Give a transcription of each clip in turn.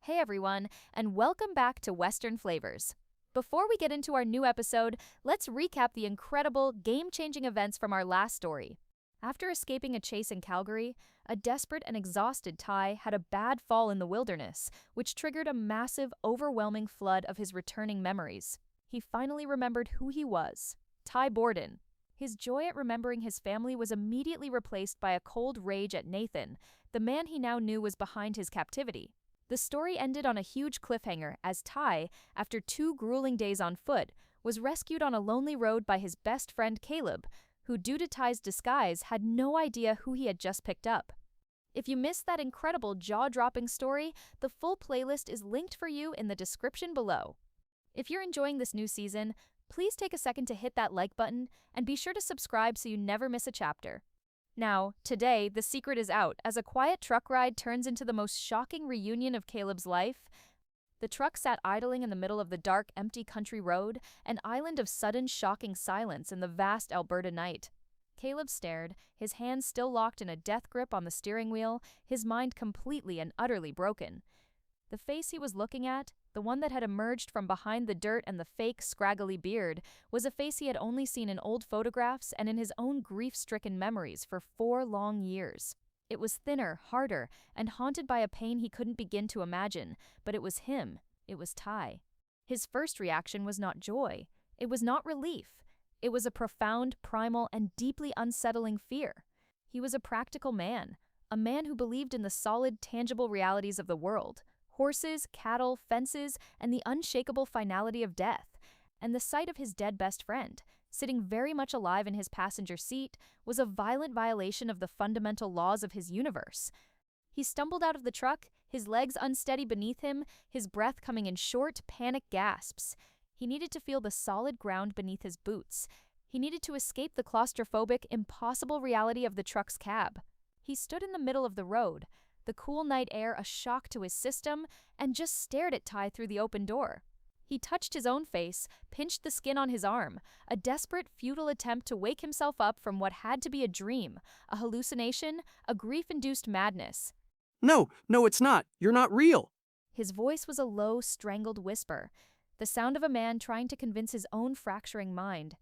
Hey everyone, and welcome back to Western Flavors. Before we get into our new episode, let's recap the incredible, game-changing events from our last story. After escaping a chase in Calgary, a desperate and exhausted Ty had a bad fall in the wilderness, which triggered a massive, overwhelming flood of his returning memories. He finally remembered who he was, Ty Borden. His joy at remembering his family was immediately replaced by a cold rage at Nathan, the man he now knew was behind his captivity. The story ended on a huge cliffhanger as Ty, after 2 grueling days on foot, was rescued on a lonely road by his best friend Caleb, who, due to Ty's disguise, had no idea who he had just picked up. If you missed that incredible jaw-dropping story, the full playlist is linked for you in the description below. If you're enjoying this new season, please take a second to hit that like button and be sure to subscribe so you never miss a chapter. Now, today, the secret is out as a quiet truck ride turns into the most shocking reunion of Caleb's life. The truck sat idling in the middle of the dark, empty country road, an island of sudden, shocking silence in the vast Alberta night. Caleb stared, his hands still locked in a death grip on the steering wheel, his mind completely and utterly broken. The face he was looking at, the one that had emerged from behind the dirt and the fake, scraggly beard, was a face he had only seen in old photographs and in his own grief-stricken memories for 4 long years. It was thinner, harder, and haunted by a pain he couldn't begin to imagine, but it was him. It was Ty. His first reaction was not joy. It was not relief. It was a profound, primal, and deeply unsettling fear. He was a practical man, a man who believed in the solid, tangible realities of the world. Horses, cattle, fences, and the unshakable finality of death. And the sight of his dead best friend, sitting very much alive in his passenger seat, was a violent violation of the fundamental laws of his universe. He stumbled out of the truck, his legs unsteady beneath him, his breath coming in short, panic gasps. He needed to feel the solid ground beneath his boots. He needed to escape the claustrophobic, impossible reality of the truck's cab. He stood in the middle of the road, the cool night air a shock to his system, and just stared at Ty through the open door. He touched his own face, pinched the skin on his arm, a desperate, futile attempt to wake himself up from what had to be a dream, a hallucination, a grief-induced madness. No, it's not. You're not real. His voice was a low, strangled whisper, the sound of a man trying to convince his own fracturing mind.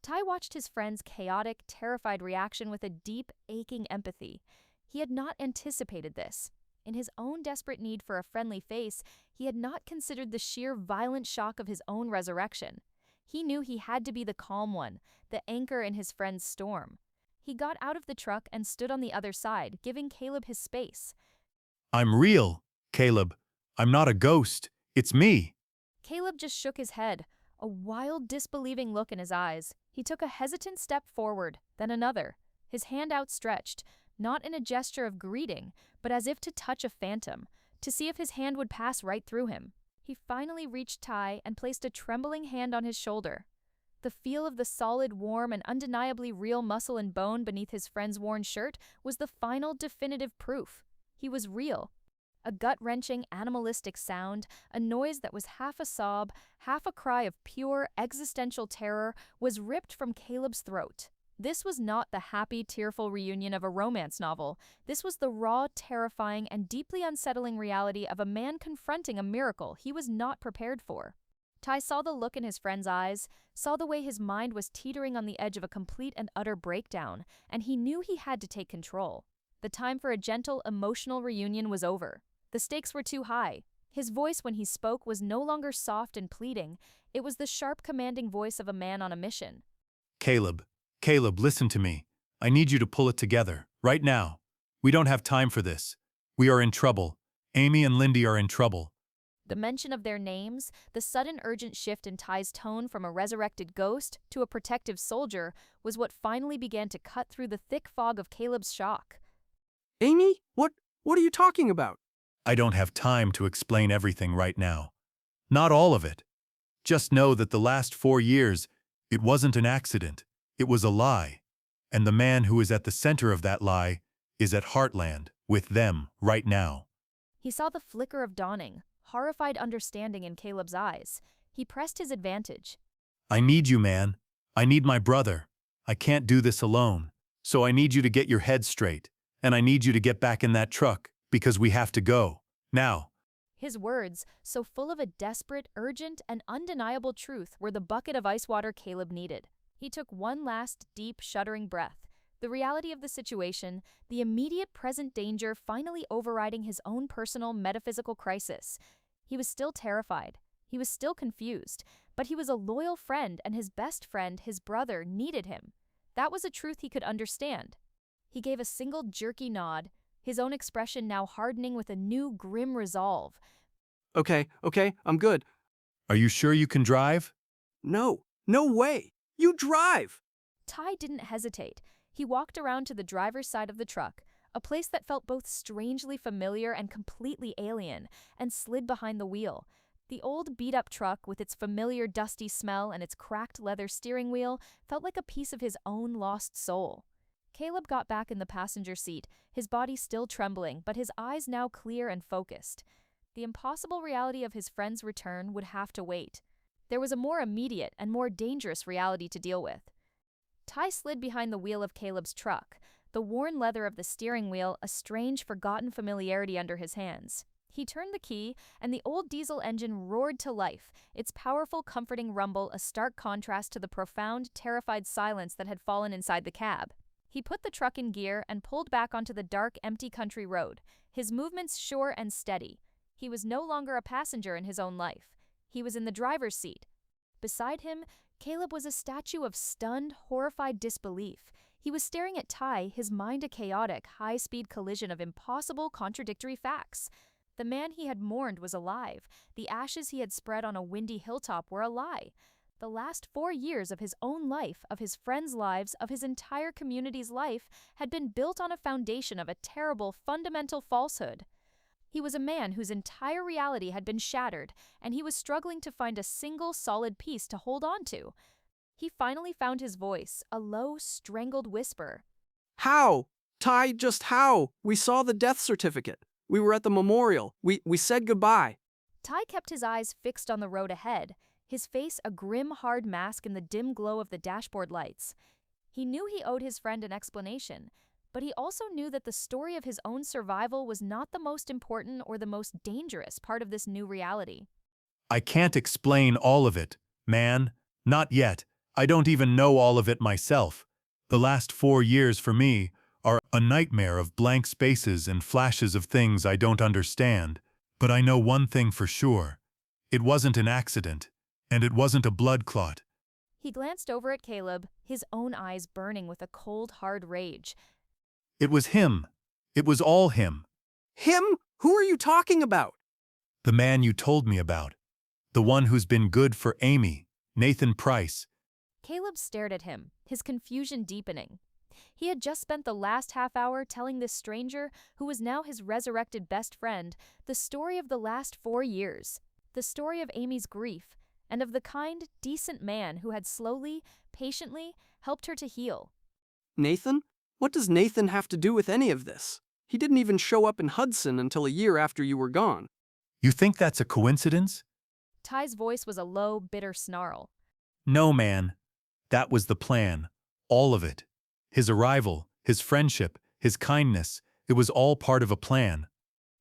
Ty watched his friend's chaotic, terrified reaction with a deep, aching empathy. He had not anticipated this. In his own desperate need for a friendly face, he had not considered the sheer violent shock of his own resurrection. He knew he had to be the calm one, the anchor in his friend's storm. He got out of the truck and stood on the other side, giving Caleb his space. I'm real, Caleb. I'm not a ghost. It's me. Caleb just shook his head, a wild, disbelieving look in his eyes. He took a hesitant step forward, then another, his hand outstretched, not in a gesture of greeting, but as if to touch a phantom, to see if his hand would pass right through him. He finally reached Ty and placed a trembling hand on his shoulder. The feel of the solid, warm, and undeniably real muscle and bone beneath his friend's worn shirt was the final, definitive proof. He was real. A gut-wrenching, animalistic sound, a noise that was half a sob, half a cry of pure, existential terror, was ripped from Caleb's throat. This was not the happy, tearful reunion of a romance novel. This was the raw, terrifying, and deeply unsettling reality of a man confronting a miracle he was not prepared for. Ty saw the look in his friend's eyes, saw the way his mind was teetering on the edge of a complete and utter breakdown, and he knew he had to take control. The time for a gentle, emotional reunion was over. The stakes were too high. His voice when he spoke was no longer soft and pleading. It was the sharp, commanding voice of a man on a mission. Caleb, listen to me. I need you to pull it together, right now. We don't have time for this. We are in trouble. Amy and Lindy are in trouble. The mention of their names, the sudden urgent shift in Ty's tone from a resurrected ghost to a protective soldier, was what finally began to cut through the thick fog of Caleb's shock. Amy? What are you talking about? I don't have time to explain everything right now. Not all of it. Just know that the last 4 years, it wasn't an accident. It was a lie. And the man who is at the center of that lie is at Heartland, with them, right now. He saw the flicker of dawning, horrified understanding in Caleb's eyes. He pressed his advantage. I need you, man. I need my brother. I can't do this alone. So I need you to get your head straight. And I need you to get back in that truck, because we have to go. Now. His words, so full of a desperate, urgent, and undeniable truth, were the bucket of ice water Caleb needed. He took one last, deep, shuddering breath. The reality of the situation, the immediate present danger finally overriding his own personal metaphysical crisis. He was still terrified. He was still confused. But he was a loyal friend, and his best friend, his brother, needed him. That was a truth he could understand. He gave a single jerky nod, his own expression now hardening with a new grim resolve. Okay, I'm good. Are you sure you can drive? No way. You drive. Ty didn't hesitate. He walked around to the driver's side of the truck, a place that felt both strangely familiar and completely alien, and slid behind the wheel. The old beat-up truck, with its familiar dusty smell and its cracked leather steering wheel, felt like a piece of his own lost soul. Caleb got back in the passenger seat, his body still trembling, but his eyes now clear and focused. The impossible reality of his friend's return would have to wait. There was a more immediate and more dangerous reality to deal with. Ty slid behind the wheel of Caleb's truck, the worn leather of the steering wheel a strange, forgotten familiarity under his hands. He turned the key, and the old diesel engine roared to life, its powerful, comforting rumble a stark contrast to the profound, terrified silence that had fallen inside the cab. He put the truck in gear and pulled back onto the dark, empty country road, his movements sure and steady. He was no longer a passenger in his own life. He was in the driver's seat. Beside him, Caleb was a statue of stunned, horrified disbelief. He was staring at Ty, his mind a chaotic, high-speed collision of impossible, contradictory facts. The man he had mourned was alive. The ashes he had spread on a windy hilltop were a lie. The last 4 years of his own life, of his friends' lives, of his entire community's life, had been built on a foundation of a terrible, fundamental falsehood. He was a man whose entire reality had been shattered, and he was struggling to find a single solid piece to hold on to. He finally found his voice, a low, strangled whisper. How? Ty, just how? We saw the death certificate. We were at the memorial. We said goodbye. Ty kept his eyes fixed on the road ahead, his face a grim, hard mask in the dim glow of the dashboard lights. He knew he owed his friend an explanation, but he also knew that the story of his own survival was not the most important or the most dangerous part of this new reality. I can't explain all of it, man. Not yet. I don't even know all of it myself. The last 4 years for me are a nightmare of blank spaces and flashes of things I don't understand. But I know one thing for sure. It wasn't an accident, and it wasn't a blood clot. He glanced over at Caleb, his own eyes burning with a cold, hard rage. It was him. It was all him. Him? Who are you talking about? The man you told me about. The one who's been good for Amy, Nathan Price. Caleb stared at him, his confusion deepening. He had just spent the last half hour telling this stranger, who was now his resurrected best friend, the story of the last 4 years, the story of Amy's grief, and of the kind, decent man who had slowly, patiently helped her to heal. Nathan? What does Nathan have to do with any of this? He didn't even show up in Hudson until a year after you were gone. You think that's a coincidence? Ty's voice was a low, bitter snarl. No, man. That was the plan. All of it. His arrival, his friendship, his kindness, it was all part of a plan.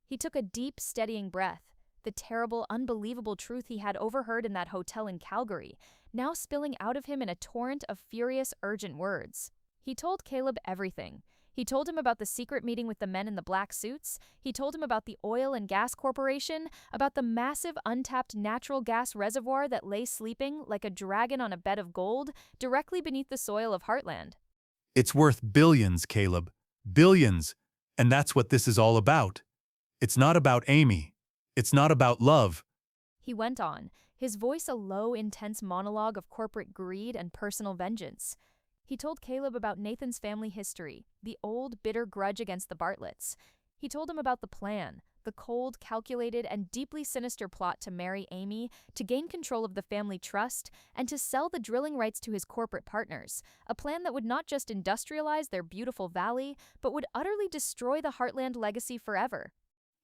He took a deep, steadying breath. The terrible, unbelievable truth he had overheard in that hotel in Calgary, now spilling out of him in a torrent of furious, urgent words. He told Caleb everything. He told him about the secret meeting with the men in the black suits. He told him about the oil and gas corporation, about the massive, untapped natural gas reservoir that lay sleeping like a dragon on a bed of gold directly beneath the soil of Heartland. It's worth billions, Caleb. Billions. And that's what this is all about. It's not about Amy. It's not about love. He went on, his voice a low, intense monologue of corporate greed and personal vengeance. He told Caleb about Nathan's family history, the old, bitter grudge against the Bartletts. He told him about the plan, the cold, calculated, and deeply sinister plot to marry Amy, to gain control of the family trust, and to sell the drilling rights to his corporate partners, a plan that would not just industrialize their beautiful valley, but would utterly destroy the Heartland legacy forever.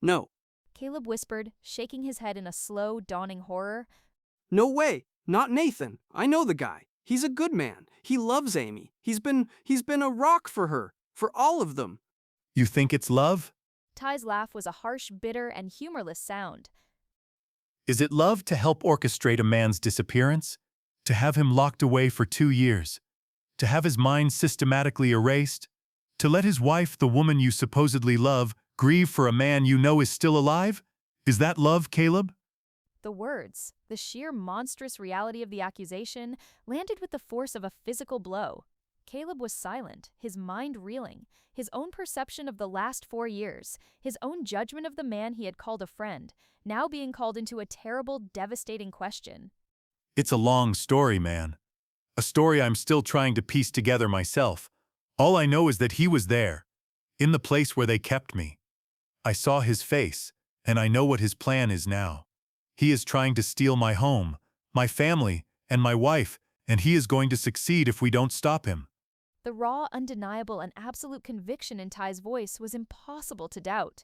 No. Caleb whispered, shaking his head in a slow, dawning horror. No way. Not Nathan. I know the guy. He's a good man. He loves Amy. He's been a rock for her, for all of them. You think it's love? Ty's laugh was a harsh, bitter, and humorless sound. Is it love to help orchestrate a man's disappearance? To have him locked away for 2 years? To have his mind systematically erased? To let his wife, the woman you supposedly love, grieve for a man you know is still alive? Is that love, Caleb? The words, the sheer monstrous reality of the accusation, landed with the force of a physical blow. Caleb was silent, his mind reeling, his own perception of the last 4 years, his own judgment of the man he had called a friend, now being called into a terrible, devastating question. It's a long story, man. A story I'm still trying to piece together myself. All I know is that he was there, in the place where they kept me. I saw his face, and I know what his plan is now. He is trying to steal my home, my family, and my wife, and he is going to succeed if we don't stop him. The raw, undeniable, and absolute conviction in Ty's voice was impossible to doubt.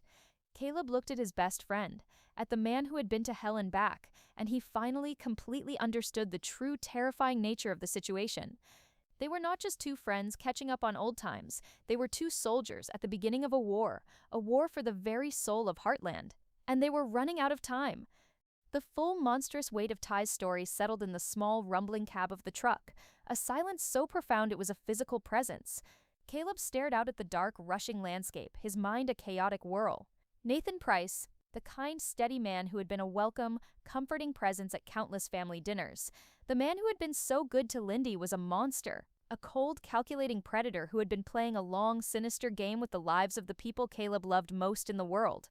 Caleb looked at his best friend, at the man who had been to hell and back, and he finally completely understood the true terrifying nature of the situation. They were not just two friends catching up on old times, they were two soldiers at the beginning of a war for the very soul of Heartland, and they were running out of time. The full monstrous weight of Ty's story settled in the small, rumbling cab of the truck, a silence so profound it was a physical presence. Caleb stared out at the dark, rushing landscape, his mind a chaotic whirl. Nathan Price, the kind, steady man who had been a welcome, comforting presence at countless family dinners. The man who had been so good to Lindy was a monster, a cold, calculating predator who had been playing a long, sinister game with the lives of the people Caleb loved most in the world.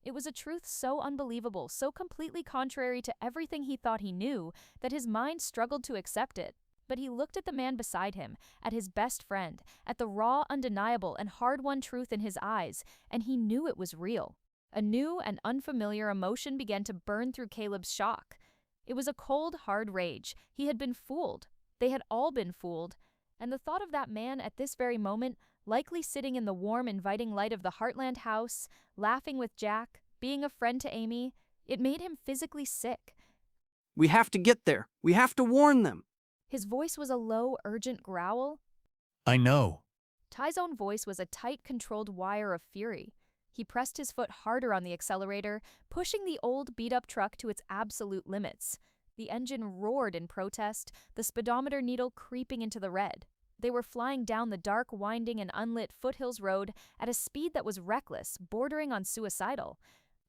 It was a truth so unbelievable, so completely contrary to everything he thought he knew, that his mind struggled to accept it. But he looked at the man beside him, at his best friend, at the raw, undeniable, and hard-won truth in his eyes, and he knew it was real. A new and unfamiliar emotion began to burn through Caleb's shock. It was a cold, hard rage. He had been fooled. They had all been fooled. And the thought of that man at this very moment, likely sitting in the warm, inviting light of the Heartland house, laughing with Jack, being a friend to Amy, it made him physically sick. We have to get there. We have to warn them. His voice was a low, urgent growl. I know. Ty's own voice was a tight, controlled wire of fury. He pressed his foot harder on the accelerator, pushing the old, beat-up truck to its absolute limits. The engine roared in protest, the speedometer needle creeping into the red. They were flying down the dark, winding, and unlit foothills road at a speed that was reckless, bordering on suicidal.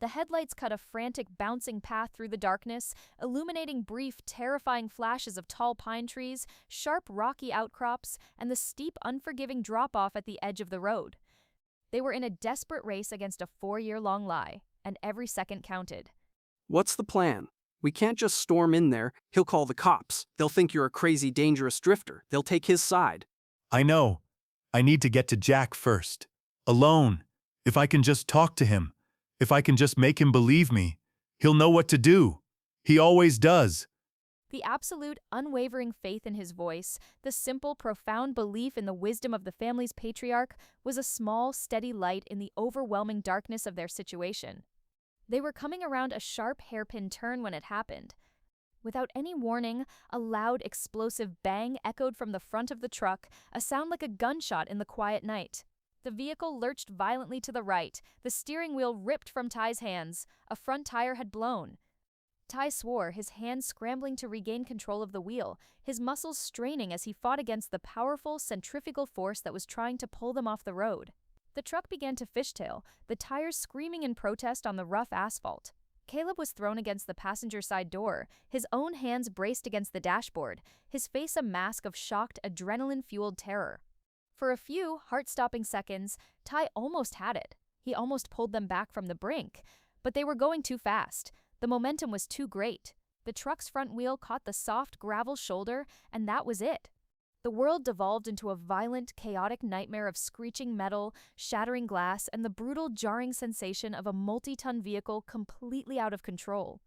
The headlights cut a frantic, bouncing path through the darkness, illuminating brief, terrifying flashes of tall pine trees, sharp, rocky outcrops, and the steep, unforgiving drop-off at the edge of the road. They were in a desperate race against a 4-year-long lie, and every second counted. What's the plan? We can't just storm in there. He'll call the cops. They'll think you're a crazy, dangerous drifter. They'll take his side. I know. I need to get to Jack first. Alone. If I can just talk to him. If I can just make him believe me. He'll know what to do. He always does. The absolute, unwavering faith in his voice, the simple, profound belief in the wisdom of the family's patriarch, was a small, steady light in the overwhelming darkness of their situation. They were coming around a sharp hairpin turn when it happened. Without any warning, a loud, explosive bang echoed from the front of the truck, a sound like a gunshot in the quiet night. The vehicle lurched violently to the right, the steering wheel ripped from Ty's hands, a front tire had blown. Ty swore, his hands scrambling to regain control of the wheel, his muscles straining as he fought against the powerful centrifugal force that was trying to pull them off the road. The truck began to fishtail, the tires screaming in protest on the rough asphalt. Caleb was thrown against the passenger side door, his own hands braced against the dashboard, his face a mask of shocked, adrenaline-fueled terror. For a few heart-stopping seconds, Ty almost had it. He almost pulled them back from the brink. But they were going too fast. The momentum was too great. The truck's front wheel caught the soft gravel shoulder, and that was it. The world devolved into a violent, chaotic nightmare of screeching metal, shattering glass, and the brutal, jarring sensation of a multi-ton vehicle completely out of control.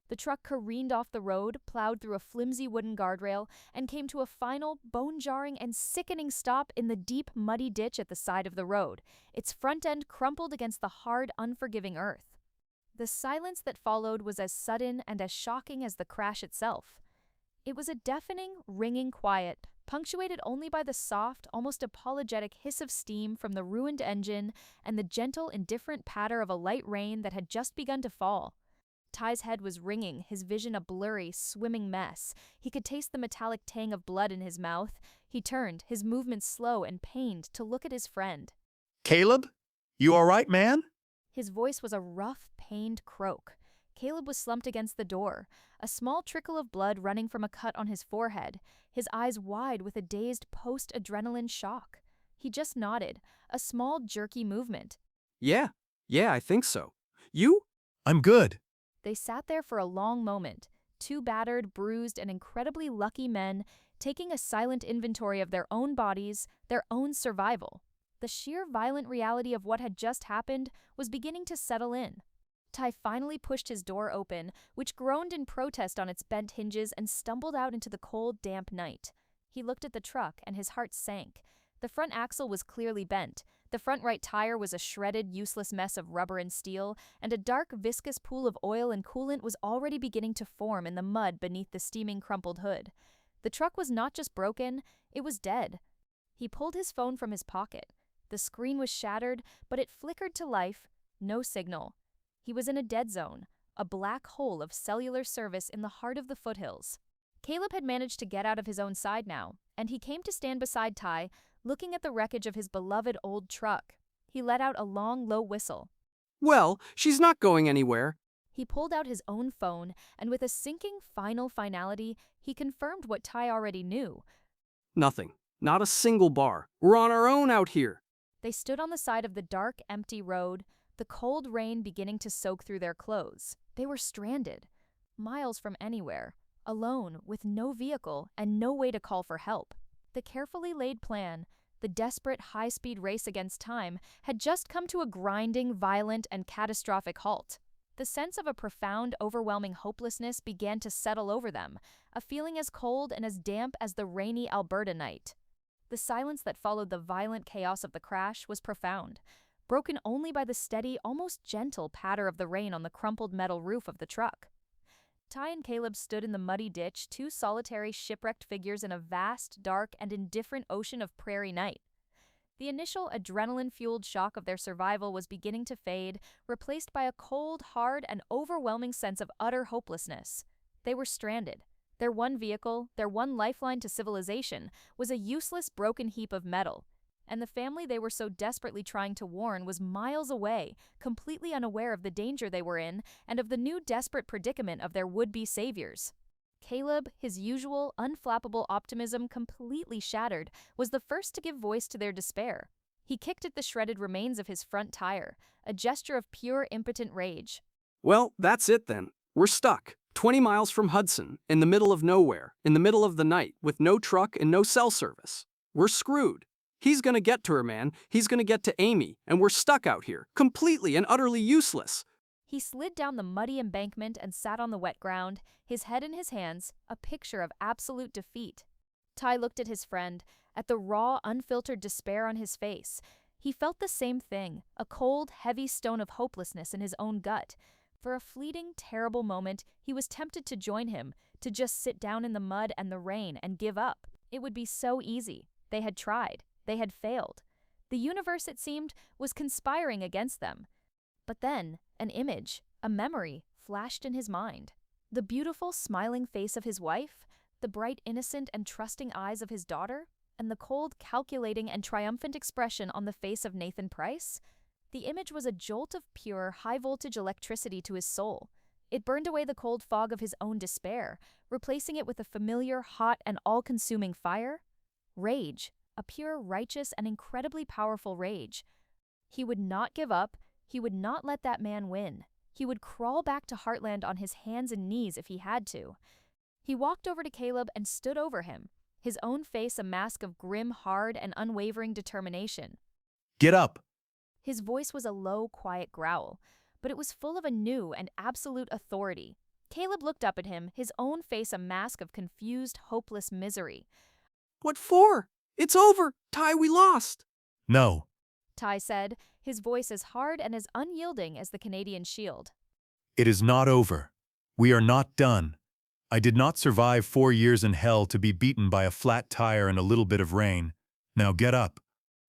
The truck careened off the road, plowed through a flimsy wooden guardrail, and came to a final, bone-jarring and sickening stop in the deep, muddy ditch at the side of the road, its front end crumpled against the hard, unforgiving earth. The silence that followed was as sudden and as shocking as the crash itself. It was a deafening, ringing quiet, punctuated only by the soft, almost apologetic hiss of steam from the ruined engine and the gentle, indifferent patter of a light rain that had just begun to fall. Ty's head was ringing, his vision a blurry, swimming mess. He could taste the metallic tang of blood in his mouth. He turned, his movements slow and pained, to look at his friend. Caleb? You all right, man? His voice was a rough, pained croak. Caleb was slumped against the door, a small trickle of blood running from a cut on his forehead, his eyes wide with a dazed post-adrenaline shock. He just nodded, a small, jerky movement. Yeah, I think so. You? I'm good. They sat there for a long moment, two battered, bruised, and incredibly lucky men taking a silent inventory of their own bodies, their own survival. The sheer violent reality of what had just happened was beginning to settle in. Ty finally pushed his door open, which groaned in protest on its bent hinges, and stumbled out into the cold, damp night. He looked at the truck, and his heart sank. The front axle was clearly bent. The front right tire was a shredded, useless mess of rubber and steel, and a dark, viscous pool of oil and coolant was already beginning to form in the mud beneath the steaming, crumpled hood. The truck was not just broken, it was dead. He pulled his phone from his pocket. The screen was shattered, but it flickered to life. No signal. He was in a dead zone, a black hole of cellular service in the heart of the foothills. Caleb had managed to get out of his own side now, and he came to stand beside Ty, looking at the wreckage of his beloved old truck. He let out a long, low whistle. Well, she's not going anywhere. He pulled out his own phone, and with a sinking final finality, he confirmed what Ty already knew. Nothing. Not a single bar. We're on our own out here. They stood on the side of the dark, empty road, the cold rain beginning to soak through their clothes. They were stranded, miles from anywhere, alone, with no vehicle and no way to call for help. The carefully laid plan, the desperate high-speed race against time, had just come to a grinding, violent, and catastrophic halt. The sense of a profound, overwhelming hopelessness began to settle over them, a feeling as cold and as damp as the rainy Alberta night. The silence that followed the violent chaos of the crash was profound, broken only by the steady, almost gentle patter of the rain on the crumpled metal roof of the truck. Ty and Caleb stood in the muddy ditch, two solitary, shipwrecked figures in a vast, dark, and indifferent ocean of prairie night. The initial adrenaline-fueled shock of their survival was beginning to fade, replaced by a cold, hard, and overwhelming sense of utter hopelessness. They were stranded. Their one vehicle, their one lifeline to civilization, was a useless, broken heap of metal. And the family they were so desperately trying to warn was miles away, completely unaware of the danger they were in and of the new desperate predicament of their would-be saviors. Caleb, his usual, unflappable optimism completely shattered, was the first to give voice to their despair. He kicked at the shredded remains of his front tire, a gesture of pure, impotent rage. Well, that's it then. We're stuck. 20 miles from Hudson, in the middle of nowhere, in the middle of the night, with no truck and no cell service. We're screwed. He's gonna get to her, man. He's gonna get to Amy, and we're stuck out here, completely and utterly useless. He slid down the muddy embankment and sat on the wet ground, his head in his hands, a picture of absolute defeat. Ty looked at his friend, at the raw, unfiltered despair on his face. He felt the same thing, a cold, heavy stone of hopelessness in his own gut. For a fleeting, terrible moment, he was tempted to join him, to just sit down in the mud and the rain and give up. It would be so easy. They had tried. They had failed. The universe, it seemed, was conspiring against them. But then, an image, a memory, flashed in his mind. The beautiful, smiling face of his wife, the bright, innocent, and trusting eyes of his daughter, and the cold, calculating, and triumphant expression on the face of Nathan Price. The image was a jolt of pure, high-voltage electricity to his soul. It burned away the cold fog of his own despair, replacing it with a familiar, hot, and all-consuming fire. Rage, a pure, righteous, and incredibly powerful rage. He would not give up. He would not let that man win. He would crawl back to Heartland on his hands and knees if he had to. He walked over to Caleb and stood over him, his own face a mask of grim, hard, and unwavering determination. Get up! His voice was a low, quiet growl, but it was full of a new and absolute authority. Caleb looked up at him, his own face a mask of confused, hopeless misery. What for? It's over. Ty, we lost. No. Ty said, his voice as hard and as unyielding as the Canadian shield. It is not over. We are not done. I did not survive 4 years in hell to be beaten by a flat tire and a little bit of rain. Now get up.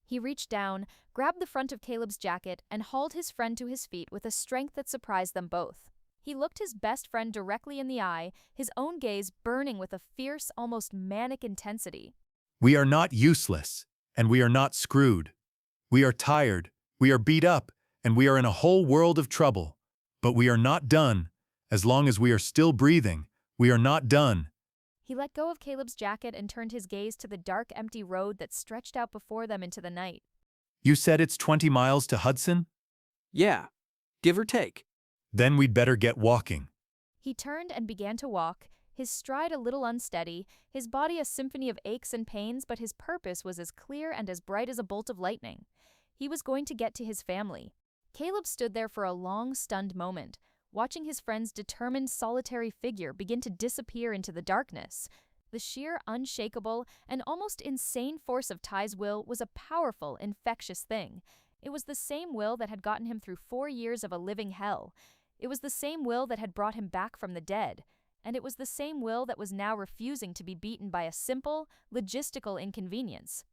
He reached down, grabbed the front of Caleb's jacket, and hauled his friend to his feet with a strength that surprised them both. He looked his best friend directly in the eye, his own gaze burning with a fierce, almost manic intensity. We are not useless, and we are not screwed. We are tired, we are beat up, and we are in a whole world of trouble. But we are not done. As long as we are still breathing, we are not done. He let go of Caleb's jacket and turned his gaze to the dark, empty road that stretched out before them into the night. You said it's 20 miles to Hudson? Yeah, give or take. Then we'd better get walking. He turned and began to walk, his stride a little unsteady, his body a symphony of aches and pains, but his purpose was as clear and as bright as a bolt of lightning. He was going to get to his family. Caleb stood there for a long, stunned moment, watching his friend's determined, solitary figure begin to disappear into the darkness. The sheer, unshakable, and almost insane force of Ty's will was a powerful, infectious thing. It was the same will that had gotten him through 4 years of a living hell. It was the same will that had brought him back from the dead. And it was the same will that was now refusing to be beaten by a simple, logistical inconvenience.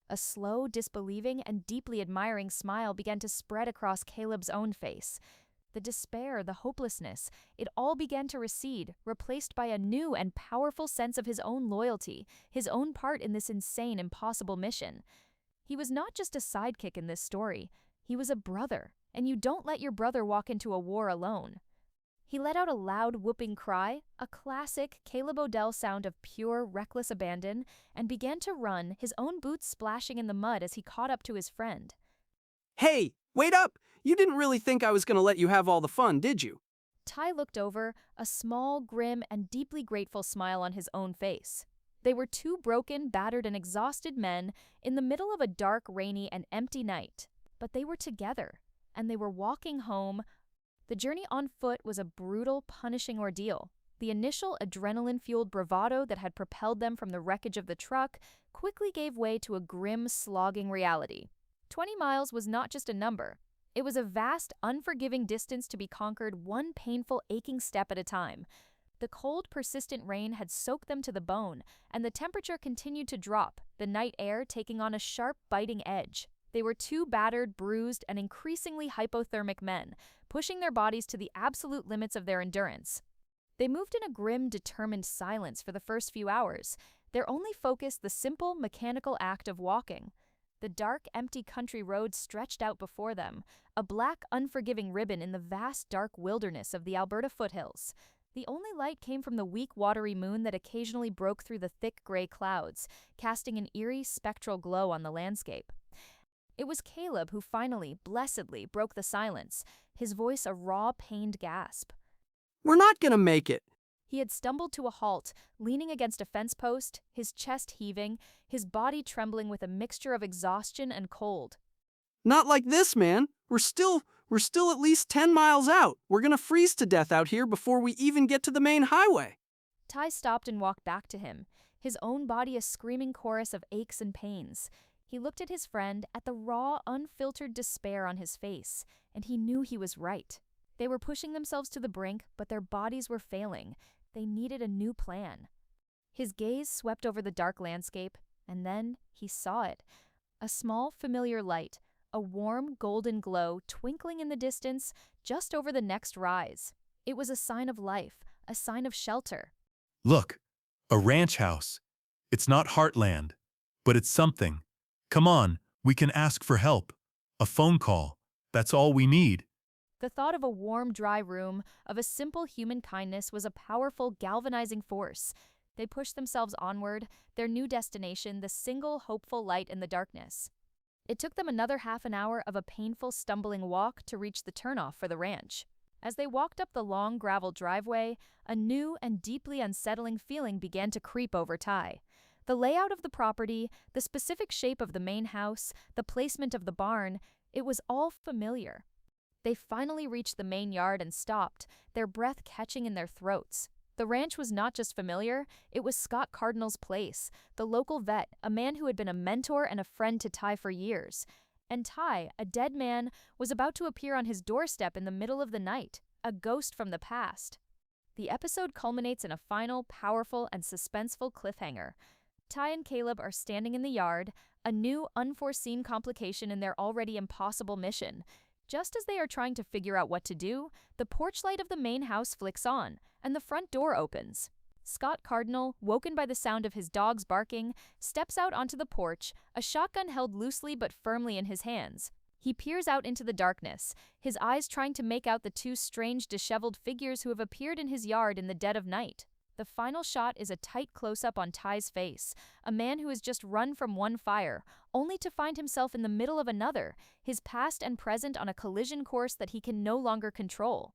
A slow, disbelieving, and deeply admiring smile began to spread across Caleb's own face. The despair, the hopelessness, it all began to recede, replaced by a new and powerful sense of his own loyalty, his own part in this insane, impossible mission. He was not just a sidekick in this story. He was a brother, and you don't let your brother walk into a war alone. He let out a loud, whooping cry, a classic Caleb O'Dell sound of pure, reckless abandon, and began to run, his own boots splashing in the mud as he caught up to his friend. Hey, wait up! You didn't really think I was going to let you have all the fun, did you? Ty looked over, a small, grim, and deeply grateful smile on his own face. They were two broken, battered, and exhausted men in the middle of a dark, rainy, and empty night. But they were together, and they were walking home. The journey on foot was a brutal, punishing ordeal. The initial adrenaline-fueled bravado that had propelled them from the wreckage of the truck quickly gave way to a grim, slogging reality. 20 miles was not just a number. It was a vast, unforgiving distance to be conquered one painful, aching step at a time. The cold, persistent rain had soaked them to the bone, and the temperature continued to drop, the night air taking on a sharp, biting edge. They were two battered, bruised, and increasingly hypothermic men, pushing their bodies to the absolute limits of their endurance. They moved in a grim, determined silence for the first few hours, their only focus the simple, mechanical act of walking. The dark, empty country road stretched out before them, a black, unforgiving ribbon in the vast, dark wilderness of the Alberta foothills. The only light came from the weak, watery moon that occasionally broke through the thick gray clouds, casting an eerie, spectral glow on the landscape. It was Caleb who finally, blessedly, broke the silence, his voice a raw, pained gasp. We're not going to make it. He had stumbled to a halt, leaning against a fence post, his chest heaving, his body trembling with a mixture of exhaustion and cold. Not like this, man. We're still at least 10 miles out. We're going to freeze to death out here before we even get to the main highway. Ty stopped and walked back to him, his own body a screaming chorus of aches and pains. He looked at his friend, at the raw, unfiltered despair on his face, and he knew he was right. They were pushing themselves to the brink, but their bodies were failing. They needed a new plan. His gaze swept over the dark landscape, and then he saw it. A small, familiar light, a warm, golden glow twinkling in the distance just over the next rise. It was a sign of life, a sign of shelter. Look, a ranch house. It's not Heartland, but it's something. Come on, we can ask for help. A phone call. That's all we need. The thought of a warm, dry room, of a simple human kindness was a powerful, galvanizing force. They pushed themselves onward, their new destination the single hopeful light in the darkness. It took them another half an hour of a painful, stumbling walk to reach the turnoff for the ranch. As they walked up the long gravel driveway, a new and deeply unsettling feeling began to creep over Ty. The layout of the property, the specific shape of the main house, the placement of the barn, it was all familiar. They finally reached the main yard and stopped, their breath catching in their throats. The ranch was not just familiar, it was Scott Cardinal's place, the local vet, a man who had been a mentor and a friend to Ty for years. And Ty, a dead man, was about to appear on his doorstep in the middle of the night, a ghost from the past. The episode culminates in a final, powerful, and suspenseful cliffhanger. Ty and Caleb are standing in the yard, a new, unforeseen complication in their already impossible mission. Just as they are trying to figure out what to do, the porch light of the main house flicks on, and the front door opens. Scott Cardinal, woken by the sound of his dog's barking, steps out onto the porch, a shotgun held loosely but firmly in his hands. He peers out into the darkness, his eyes trying to make out the two strange, disheveled figures who have appeared in his yard in the dead of night. The final shot is a tight close-up on Ty's face, a man who has just run from one fire, only to find himself in the middle of another, his past and present on a collision course that he can no longer control.